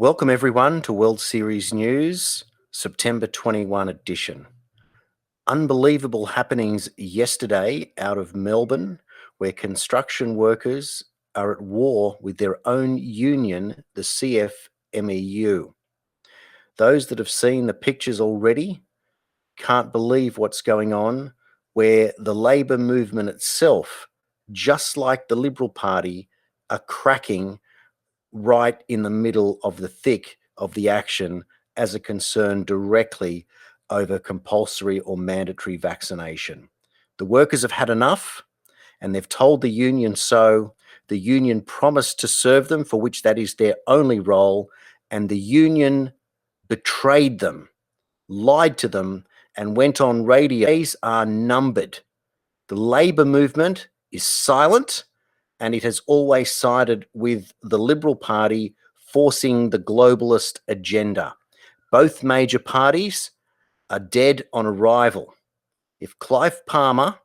Welcome everyone to World Series News, September 21 edition. Unbelievable happenings yesterday out of Melbourne, where construction workers are at war with their own union, the Cfmeu. Those that have seen the pictures already can't believe what's going on, where the Labor movement itself, just like the Liberal Party, are cracking right in the middle of the thick of the action as a concern directly over compulsory or mandatory vaccination. The workers have had enough and they've told the union so. The union promised to serve them, for which that is their only role, and the union betrayed them, lied to them, and went on radio. Days are numbered. The Labor movement is silent, and it has always sided with the Liberal Party, forcing the globalist agenda. Both major parties are dead on arrival. If Clive Palmer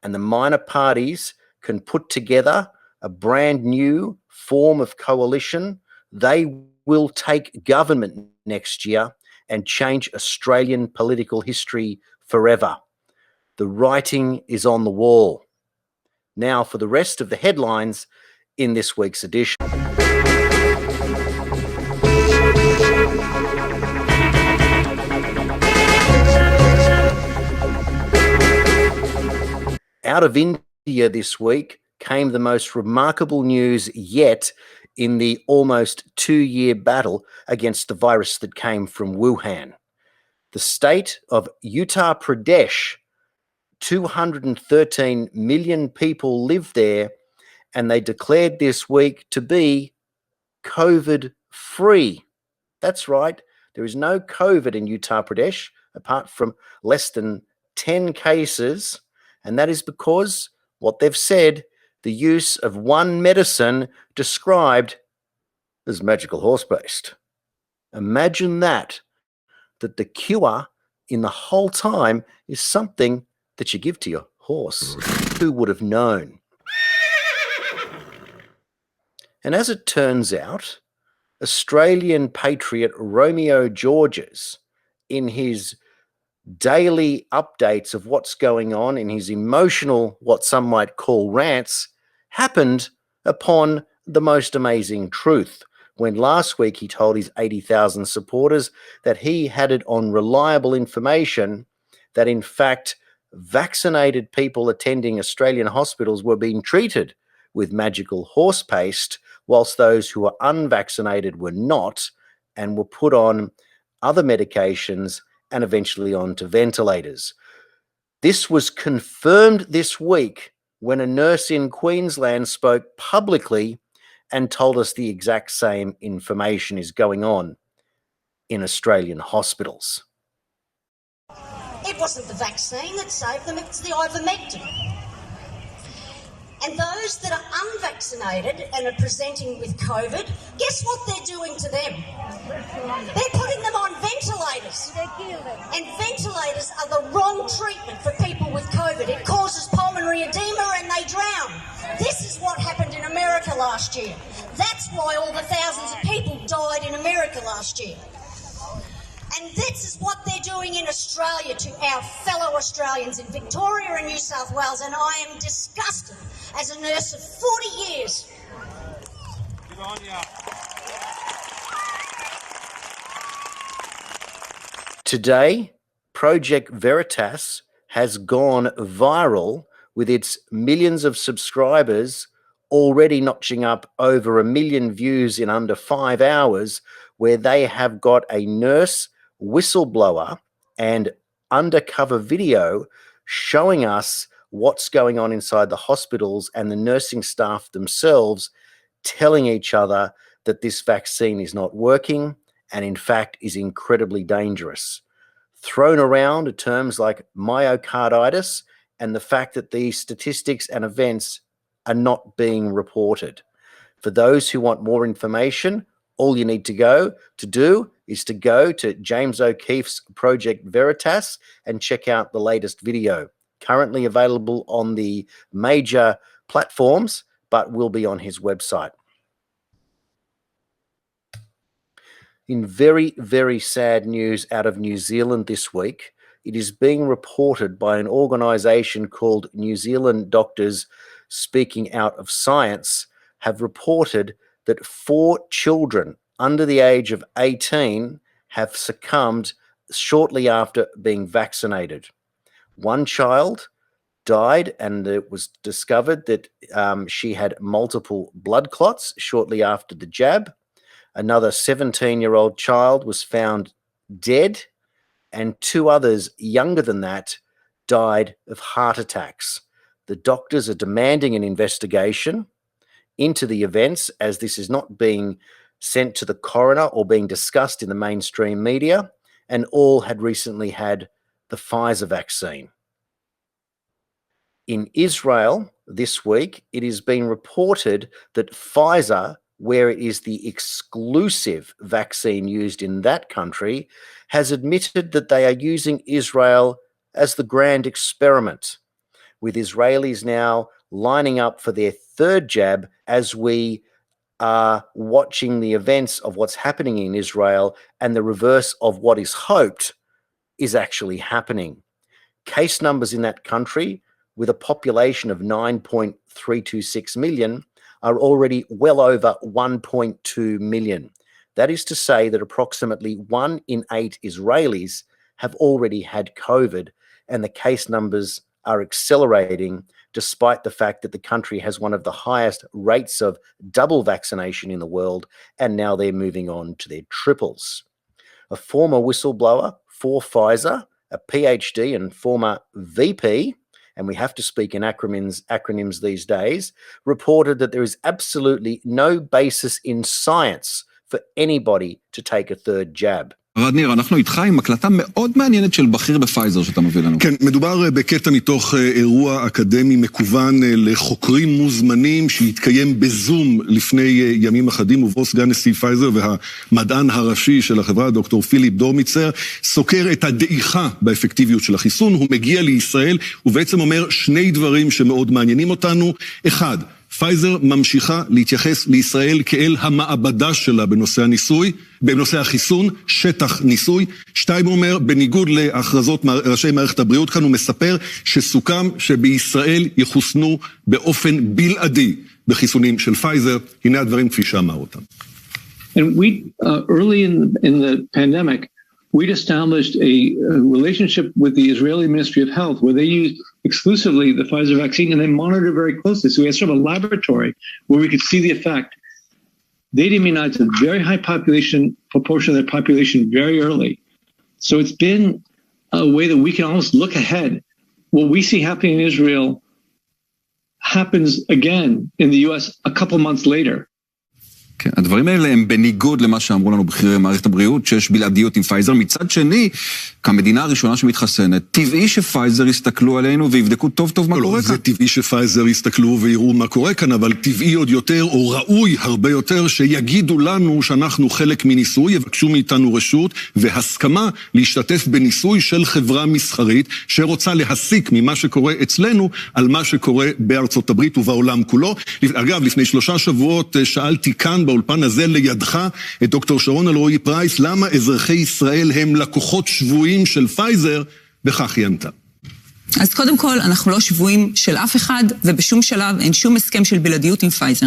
and the minor parties can put together a brand new form of coalition, they will take government next year and change Australian political history forever. The writing is on the wall. Now for the rest of the headlines in this week's edition. Out of India this week came the most remarkable news yet in the almost 2-year battle against the virus that came from Wuhan. The state of Uttar Pradesh, 213 million people live there, and they declared this week to be COVID-free. That's right. There is no COVID in Uttar Pradesh, apart from less than 10 cases, and that is because what they've said, the use of one medicine described as magical horse-based. Imagine that the cure in the whole time is something that you give to your horse. Who would have known? And as it turns out, Australian patriot Romeo Georges, in his daily updates of what's going on, in his emotional, what some might call rants, happened upon the most amazing truth when last week he told his 80,000 supporters that he had it on reliable information that in fact vaccinated people attending Australian hospitals were being treated with magical horse paste, whilst those who were unvaccinated were not and were put on other medications and eventually onto ventilators. This was confirmed this week when a nurse in Queensland spoke publicly and told us the exact same information is going on in Australian hospitals. It wasn't the vaccine that saved them, it's the ivermectin. And those that are unvaccinated and are presenting with COVID, guess what they're doing to them? They're putting them on ventilators. And ventilators are the wrong treatment for people with COVID. It causes pulmonary edema and they drown. This is what happened in America last year. That's why all the thousands of people died in America last year. And this is what they're doing in Australia to our fellow Australians in Victoria and New South Wales, and I am disgusted as a nurse of 40 years. Good on ya. Today, Project VERITAS has gone viral with its millions of subscribers already notching up over 1 million views in under 5 hours, where they have got a nurse whistleblower and undercover video showing us what's going on inside the hospitals and the nursing staff themselves telling each other that this vaccine is not working and in fact is incredibly dangerous. Thrown around are terms like myocarditis and the fact that these statistics and events are not being reported. For those who want more information, all you need to do is to go to James O'Keefe's Project VERITAS and check out the latest video. Currently available on the major platforms, but will be on his website. In very, very sad news out of New Zealand this week, it is being reported by an organisation called New Zealand Doctors Speaking Out of Science have reported that 4 children under the age of 18 have succumbed shortly after being vaccinated. One child died, and it was discovered that she had multiple blood clots shortly after the jab. Another 17-year-old child was found dead, and 2 others younger than that died of heart attacks. The doctors are demanding an investigation into the events, as this is not being sent to the coroner or being discussed in the mainstream media, and all had recently had the Pfizer vaccine. In Israel this week, it is being reported that Pfizer, where it is the exclusive vaccine used in that country, has admitted that they are using Israel as the grand experiment, with Israelis now lining up for their 3rd jab as we are watching the events of what's happening in Israel, and the reverse of what is hoped is actually happening. Case numbers in that country, with a population of 9.326 million, are already well over 1.2 million. That is to say that approximately 1 in 8 Israelis have already had COVID, and the case numbers are accelerating despite the fact that the country has one of the highest rates of double vaccination in the world, and now they're moving on to their triples. A former whistleblower for Pfizer, a PhD and former VP, and we have to speak in acronyms these days, reported that there is absolutely no basis in science for anybody to take a 3rd jab. רדניר, אנחנו איתך עם הקלטה מאוד מעניינת של בכיר בפייזר שאתה מביא לנו. כן, מדובר בקטע מתוך אירוע אקדמי מקוון לחוקרים מוזמנים שהתקיים בזום לפני ימים אחדים, ובו סגן נשיא פייזר והמדען הראשי של החברה, דוקטור פיליפ דורמיצר, סוקר את הדעיכה באפקטיביות של החיסון. הוא מגיע לישראל ובעצם אומר 2 דברים שמאוד מעניינים אותנו. 1, פייזר ממשיכה להתייחס לישראל כאל המעבדה שלה בנושא הניסוי, בנושא החיסון, שטח ניסוי. 2, הוא אומר, בניגוד להכרזות ראשי מערכת הבריאות, כאן הוא מספר שסוכם שבישראל יחוסנו באופן בלעדי בחיסונים של פייזר. הנה הדברים כפי שאמר אותם. And we, early in the pandemic, we'd established a relationship with the Israeli Ministry of Health where they used exclusively the Pfizer vaccine and they monitored very closely. So we had sort of a laboratory where we could see the effect. They'd immunized a very high proportion of their population very early. So it's been a way that we can almost look ahead. What we see happening in Israel happens again in the US a couple months later. כן, הדברים האלה הם בניגוד למה שאמרו לנו בכירי מערכת הבריאות, שיש בלעדיות עם פייזר. מצד שני, כמדינה הראשונה שמתחסנת, טבעי שפייזר יסתכלו עלינו ויבדקו טוב טוב מה קורה כאן. זה טבעי שפייזר יסתכלו ויראו מה קורה כאן, אבל טבעי עוד יותר, או ראוי הרבה יותר, שיגידו לנו שאנחנו חלק מניסוי, יבקשו מאיתנו רשות והסכמה להשתתף בניסוי של חברה מסחרית, שרוצה להסיק ממה שקורה אצלנו, על מה שקורה בארצות הברית ובעולם כולו. אגב, לפני 3 שבועות שאלתי כאן, באולפן הזה לידך את דוקטור שרון אלרועי פרייס, למה אזרחי ישראל הם לקוחות שבויים של פייזר, וכך היא ענתה. אז קודם כל, אנחנו לא שבויים של אף אחד, ובשום שלב אין שום הסכם של בלעדיות עם פייזר.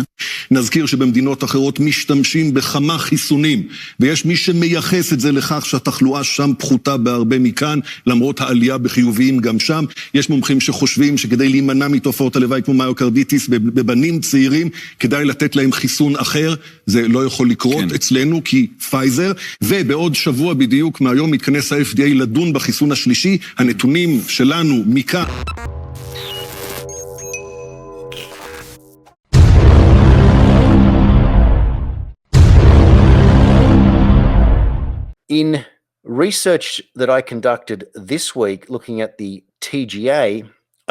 נזכיר שבמדינות אחרות משתמשים בכמה חיסונים, ויש מי שמייחס את זה לכך שהתחלואה שם פחותה בהרבה מכאן, למרות העלייה בחיוביים גם שם. יש מומחים שחושבים שכדי להימנע מתופעות הלוואי כמו מיוקרדיטיס בבנים צעירים, כדאי לתת להם חיסון אחר. זה לא יכול לקרות אצלנו כי פייזר, ובעוד שבוע בדיוק מהיום מתכנס ה-FDA לדון בחיסון השלישי. הנתונים שלנו מכאן. In research that I conducted this week looking at the TGA,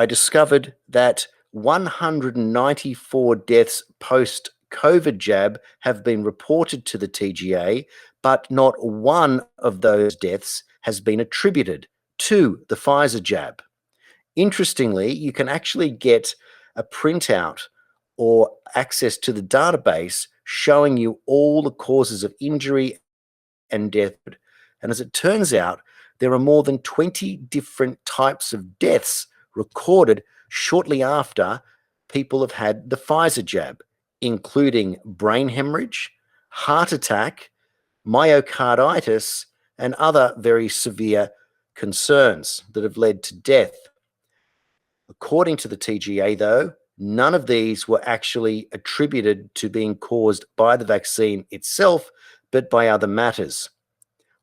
I discovered that 194 deaths post-COVID jab have been reported to the TGA, but not one of those deaths has been attributed to the Pfizer jab. Interestingly, you can actually get a printout or access to the database showing you all the causes of injury and death. And as it turns out, there are more than 20 different types of deaths recorded shortly after people have had the Pfizer jab, including brain hemorrhage, heart attack, myocarditis, and other very severe concerns that have led to death. According to the TGA, though, none of these were actually attributed to being caused by the vaccine itself, but by other matters.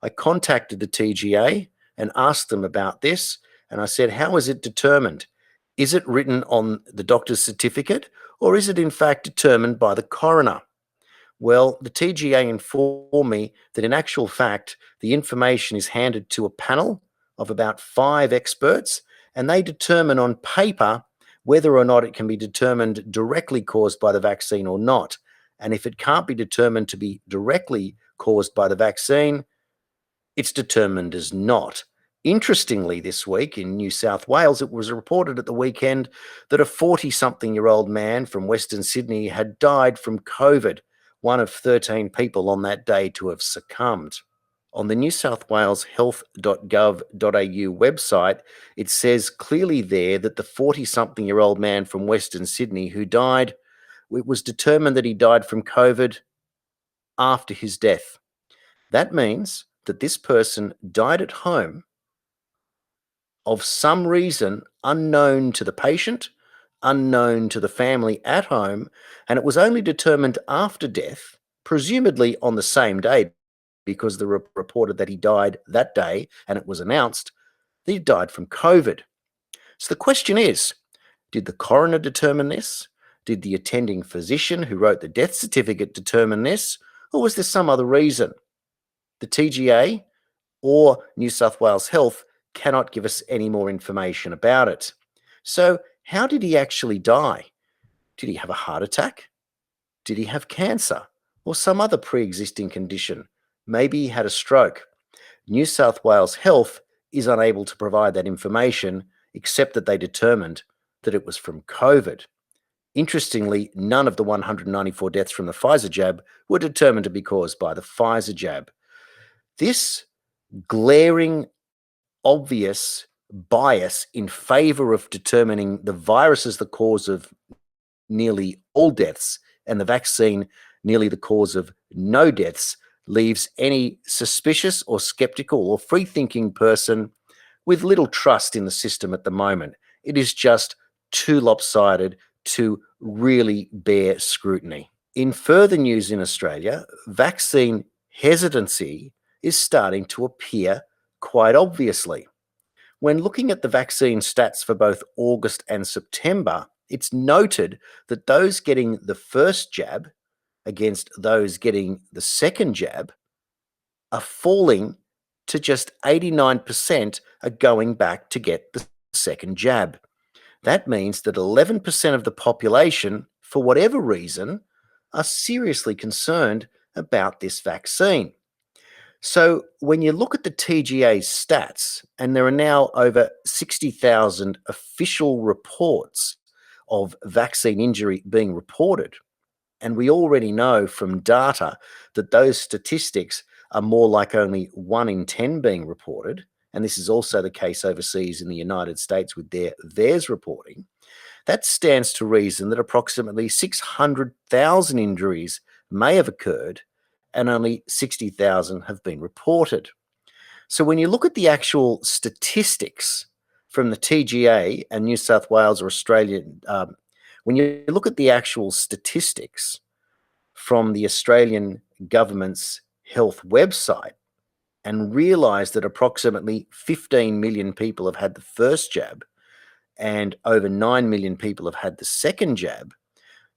I contacted the TGA and asked them about this, and I said, how is it determined? Is it written on the doctor's certificate, or is it in fact determined by the coroner? Well, the TGA informed me that in actual fact, the information is handed to a panel of about 5 experts, and they determine on paper whether or not it can be determined directly caused by the vaccine or not. And if it can't be determined to be directly caused by the vaccine, it's determined as not. Interestingly, this week in New South Wales, it was reported at the weekend that a 40-something-year-old man from Western Sydney had died from COVID, one of 13 people on that day to have succumbed. On the New South Wales health.gov.au website, it says clearly there that the 40-something-year-old man from Western Sydney who died, it was determined that he died from COVID after his death. That means that this person died at home of some reason unknown to the patient, unknown to the family at home, and it was only determined after death, presumably on the same day, because the reported that he died that day, and it was announced that he died from COVID. So the question is, did the coroner determine this? Did the attending physician who wrote the death certificate determine this? Or was there some other reason? The TGA or New South Wales Health cannot give us any more information about it. So how did he actually die? Did he have a heart attack? Did he have cancer or some other pre-existing condition? Maybe he had a stroke. New South Wales Health is unable to provide that information, except that they determined that it was from COVID. Interestingly, none of the 194 deaths from the Pfizer jab were determined to be caused by the Pfizer jab. This glaring, obvious bias in favor of determining the virus as the cause of nearly all deaths and the vaccine nearly the cause of no deaths leaves any suspicious or skeptical or free-thinking person with little trust in the system at the moment. It is just too lopsided to really bear scrutiny. In further news in Australia, vaccine hesitancy is starting to appear quite obviously. When looking at the vaccine stats for both August and September, it's noted that those getting the first jab against those getting the second jab are falling to just 89% are going back to get the second jab. That means that 11% of the population, for whatever reason, are seriously concerned about this vaccine. So when you look at the TGA's stats, and there are now over 60,000 official reports of vaccine injury being reported, and we already know from data that those statistics are more like only 1 in 10 being reported, and this is also the case overseas in the United States with their VERITAS reporting, that stands to reason that approximately 600,000 injuries may have occurred and only 60,000 have been reported. So when you look at the actual statistics from the TGA and New South Wales or Australian, when you look at the actual statistics from the Australian government's health website and realise that approximately 15 million people have had the first jab and over 9 million people have had the second jab,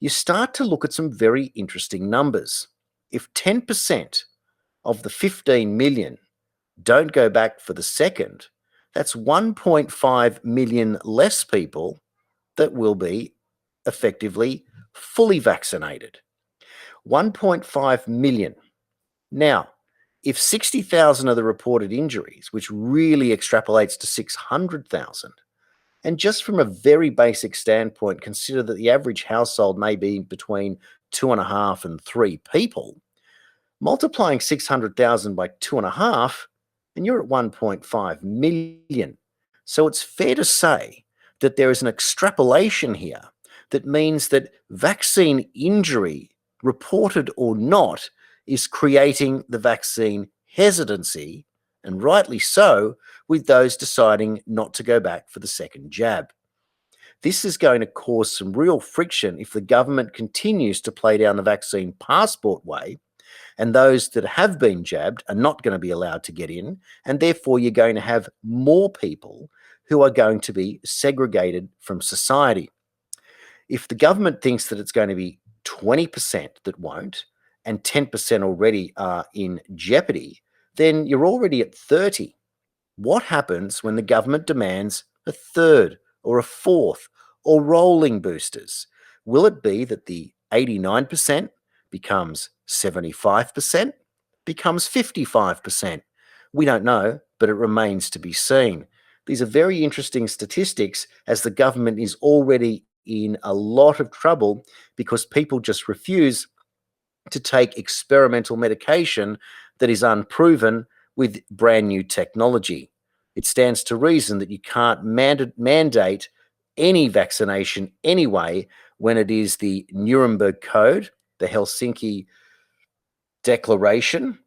you start to look at some very interesting numbers. If 10% of the 15 million don't go back for the second, that's 1.5 million less people that will be effectively fully vaccinated. 1.5 million. Now, if 60,000 are the reported injuries, which really extrapolates to 600,000, and just from a very basic standpoint, consider that the average household may be between 2.5 and 3 people, Multiplying 600,000 by 2.5, and you're at 1.5 million. So it's fair to say that there is an extrapolation here that means that vaccine injury, reported or not, is creating the vaccine hesitancy, and rightly so, with those deciding not to go back for the second jab. This is going to cause some real friction if the government continues to play down the vaccine passport way, and those that have been jabbed are not going to be allowed to get in, and therefore you're going to have more people who are going to be segregated from society. If the government thinks that it's going to be 20% that won't, and 10% already are in jeopardy, then you're already at 30. What happens when the government demands a third or a fourth or rolling boosters? Will it be that the 89% becomes 75%, becomes 55%? We don't know, but it remains to be seen. These are very interesting statistics, as the government is already in a lot of trouble because people just refuse to take experimental medication that is unproven with brand new technology. It stands to reason that you can't mandate any vaccination anyway when it is the Nuremberg Code, the Helsinki Declaration,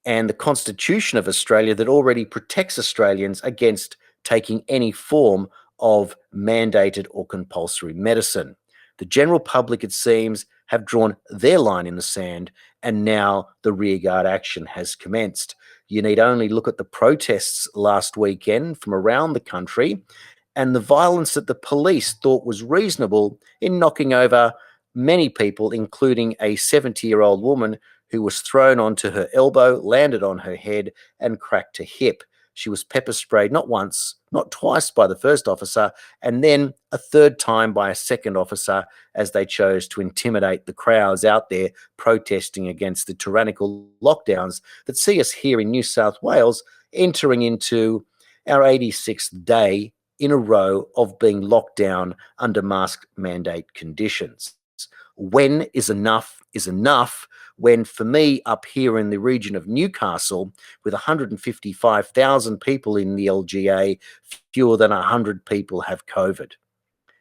and the Constitution of Australia that already protects Australians against taking any form of mandated or compulsory medicine. The general public, it seems, have drawn their line in the sand, and now the rearguard action has commenced. You need only look at the protests last weekend from around the country and the violence that the police thought was reasonable in knocking over many people, including a 70-year-old woman who was thrown onto her elbow, landed on her head, and cracked her hip. She was pepper sprayed not once, not twice by the first officer, and then a third time by a second officer as they chose to intimidate the crowds out there protesting against the tyrannical lockdowns that see us here in New South Wales entering into our 86th day in a row of being locked down under mask mandate conditions. When is enough when, for me, up here in the region of Newcastle, with 155,000 people in the LGA, fewer than 100 people have COVID.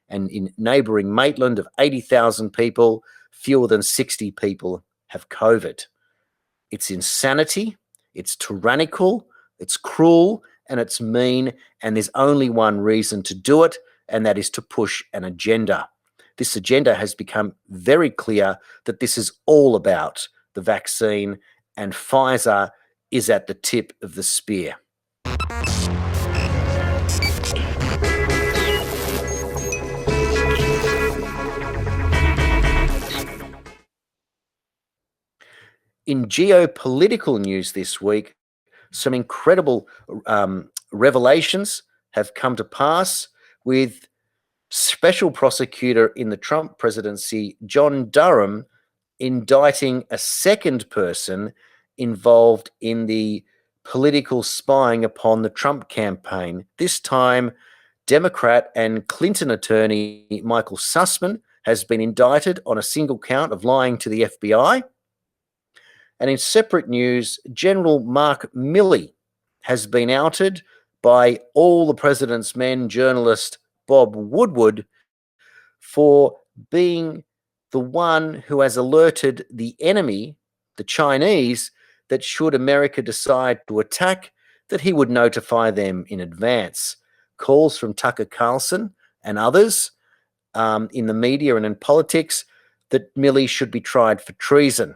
And in neighbouring Maitland of 80,000 people, fewer than 60 people have COVID. It's insanity, it's tyrannical, it's cruel, and it's mean, and there's only one reason to do it, and that is to push an agenda. This agenda has become very clear that this is all about the vaccine, and Pfizer is at the tip of the spear. In geopolitical news this week, some incredible revelations have come to pass, with Special Prosecutor in the Trump presidency, John Durham, indicting a second person involved in the political spying upon the Trump campaign. This time, Democrat and Clinton attorney Michael Sussman has been indicted on a single count of lying to the FBI. And in separate news, General Mark Milley has been outed by All the President's Men journalist Bob Woodward for being the one who has alerted the enemy, the Chinese, that should America decide to attack, that he would notify them in advance. Calls from Tucker Carlson and others in the media and in politics that Milley should be tried for treason.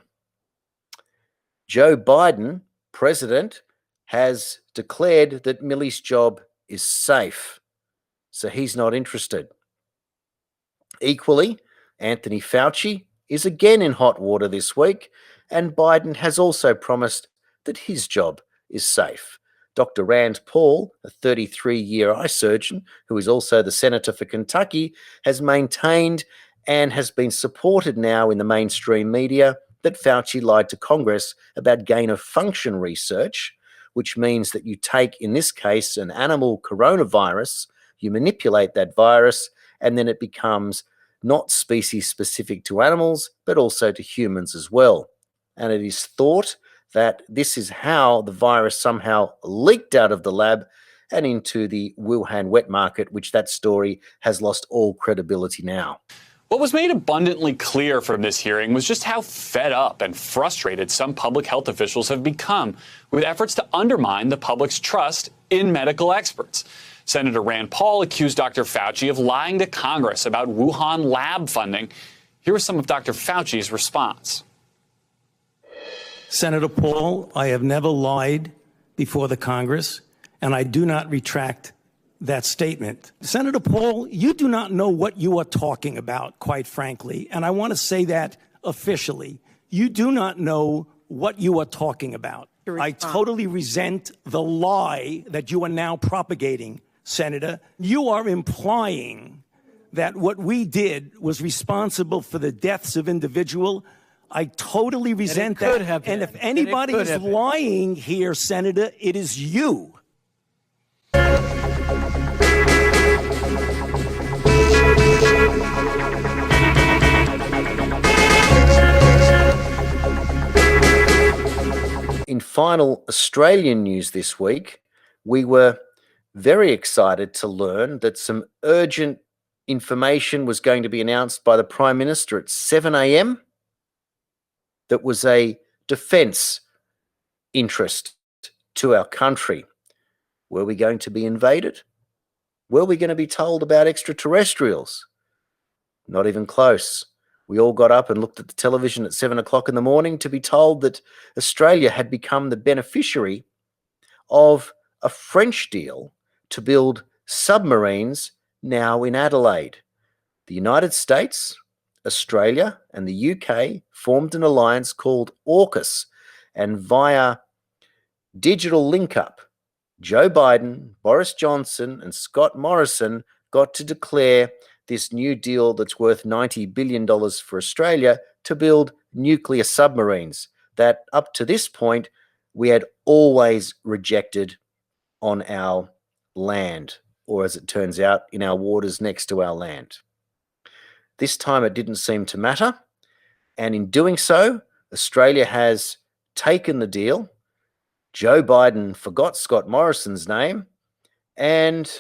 Joe Biden, president, has declared that Milley's job is safe, so he's not interested. Equally, Anthony Fauci is again in hot water this week, and Biden has also promised that his job is safe. Dr. Rand Paul, a 33-year eye surgeon who is also the senator for Kentucky, has maintained and has been supported now in the mainstream media that Fauci lied to Congress about gain-of-function research, which means that you take, in this case, an animal coronavirus, you manipulate that virus, and then it becomes not species-specific to animals, but also to humans as well. And it is thought that this is how the virus somehow leaked out of the lab and into the Wuhan wet market, which that story has lost all credibility now. What was made abundantly clear from this hearing was just how fed up and frustrated some public health officials have become with efforts to undermine the public's trust in medical experts. Senator Rand Paul accused Dr. Fauci of lying to Congress about Wuhan lab funding. Here was some of Dr. Fauci's response. Senator Paul, I have never lied before the Congress, and I do not retract that statement. Senator Paul, you do not know what you are talking about, quite frankly, and I want to say that officially. You do not know what you are talking about. I totally resent the lie that you are now propagating, Senator. You are implying that what we did was responsible for the deaths of individuals. I totally resent that. And if anybody is lying here, Senator, it is you. In final Australian news this week, we were very excited to learn that some urgent information was going to be announced by the Prime Minister at 7 a.m. that was a defence interest to our country. Were we going to be invaded? Were we going to be told about extraterrestrials? Not even close. We all got up and looked at the television at 7 o'clock in the morning to be told that Australia had become the beneficiary of a French deal to build submarines now in Adelaide. The United States, Australia, and the UK formed an alliance called AUKUS, and via digital link-up, Joe Biden, Boris Johnson, and Scott Morrison got to declare this new deal that's worth $90 billion for Australia to build nuclear submarines that up to this point we had always rejected on our land, or as it turns out, in our waters next to our land. This time it didn't seem to matter, and in doing so, Australia has taken the deal. Joe Biden forgot Scott Morrison's name, and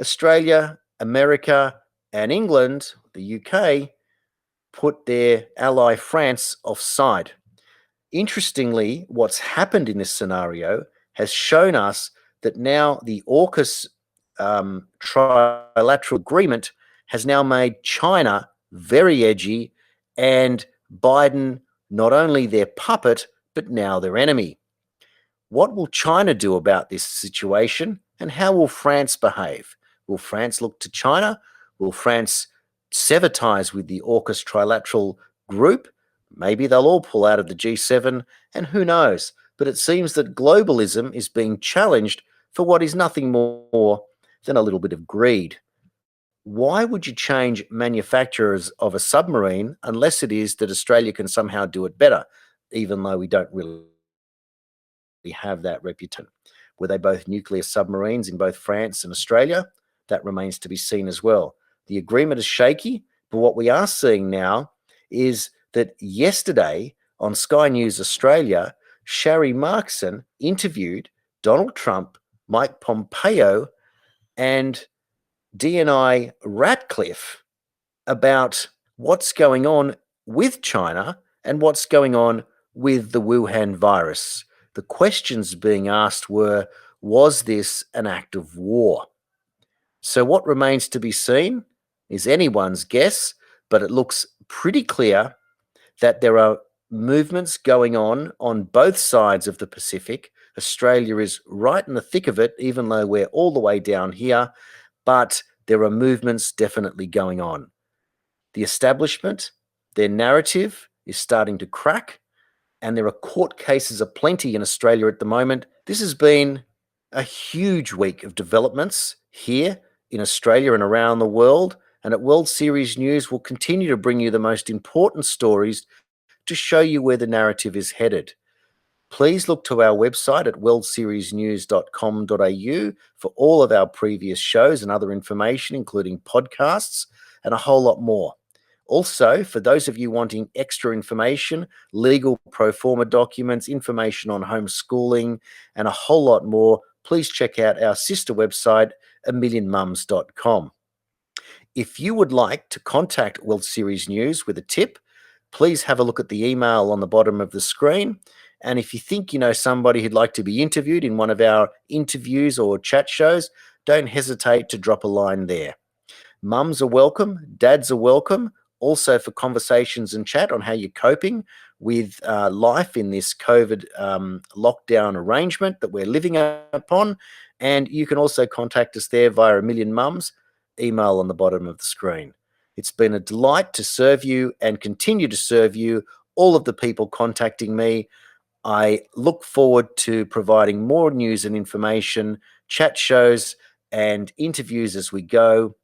Australia, America, and England, the UK, put their ally France offside. Interestingly, what's happened in this scenario has shown us that now the AUKUS trilateral agreement has now made China very edgy, and Biden not only their puppet, but now their enemy. What will China do about this situation, and how will France behave? Will France look to China? Will France sever ties with the AUKUS trilateral group? Maybe they'll all pull out of the G7, and who knows? But it seems that globalism is being challenged for what is nothing more than a little bit of greed. Why would you change manufacturers of a submarine unless it is that Australia can somehow do it better, even though we don't really have that reputation? Were they both nuclear submarines in both France and Australia? That remains to be seen as well. The agreement is shaky, but what we are seeing now is that yesterday on Sky News Australia, Sharri Markson interviewed Donald Trump, Mike Pompeo, and DNI Ratcliffe about what's going on with China and what's going on with the Wuhan virus. The questions being asked were, was this an act of war? So what remains to be seen is anyone's guess, but it looks pretty clear that there are movements going on both sides of the Pacific. Australia is right in the thick of it, even though we're all the way down here, but there are movements definitely going on. The establishment, their narrative is starting to crack, and there are court cases aplenty in Australia at the moment. This has been a huge week of developments here in Australia and around the world, and at World Series News we'll continue to bring you the most important stories to show you where the narrative is headed. Please look to our website at worldseriesnews.com.au for all of our previous shows and other information, including podcasts and a whole lot more. Also, for those of you wanting extra information, legal pro forma documents, information on homeschooling, and a whole lot more, please check out our sister website, amillionmums.com. If you would like to contact World Series News with a tip, please have a look at the email on the bottom of the screen. And if you think you know somebody who'd like to be interviewed in one of our interviews or chat shows, don't hesitate to drop a line there. Mums are welcome, dads are welcome, also for conversations and chat on how you're coping with life in this COVID lockdown arrangement that we're living upon. And you can also contact us there via A Million Mums, email on the bottom of the screen. It's been a delight to serve you and continue to serve you, all of the people contacting me. I look forward to providing more news and information, chat shows, and interviews as we go.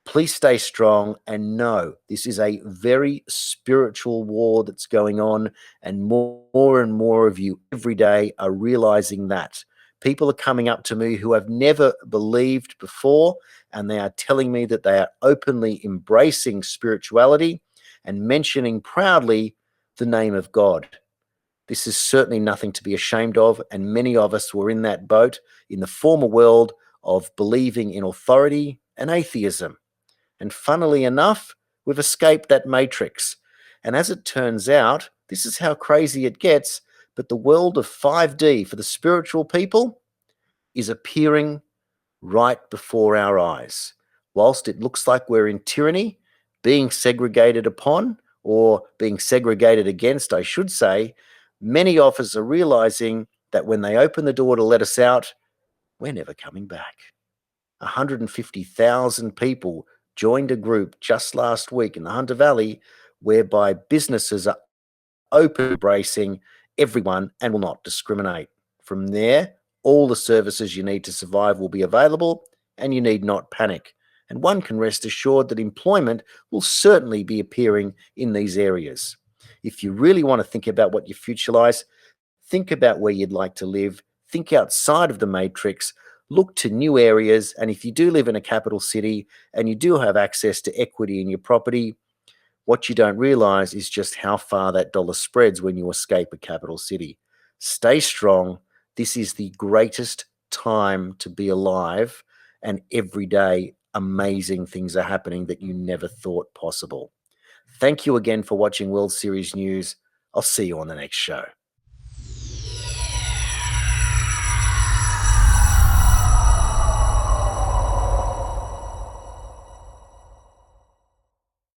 Please stay strong and know this is a very spiritual war that's going on, and more and more of you every day are realizing that. People are coming up to me who have never believed before, and they are telling me that they are openly embracing spirituality and mentioning proudly the name of God. This is certainly nothing to be ashamed of, and many of us were in that boat in the former world of believing in authority and atheism. And funnily enough, we've escaped that matrix. And as it turns out, this is how crazy it gets, but the world of 5D for the spiritual people is appearing right before our eyes. Whilst it looks like we're in tyranny, being segregated upon, or being segregated against, I should say, many of us are realizing that when they open the door to let us out, we're never coming back. 150,000 people joined a group just last week in the Hunter Valley whereby businesses are open embracing everyone and will not discriminate. From there, all the services you need to survive will be available, and you need not panic. And one can rest assured that employment will certainly be appearing in these areas. If you really want to think about what your future lies, think about where you'd like to live, think outside of the matrix, look to new areas, and if you do live in a capital city and you do have access to equity in your property, what you don't realize is just how far that dollar spreads when you escape a capital city. Stay strong. This is the greatest time to be alive, and every day amazing things are happening that you never thought possible. Thank you again for watching World Series News. I'll see you on the next show.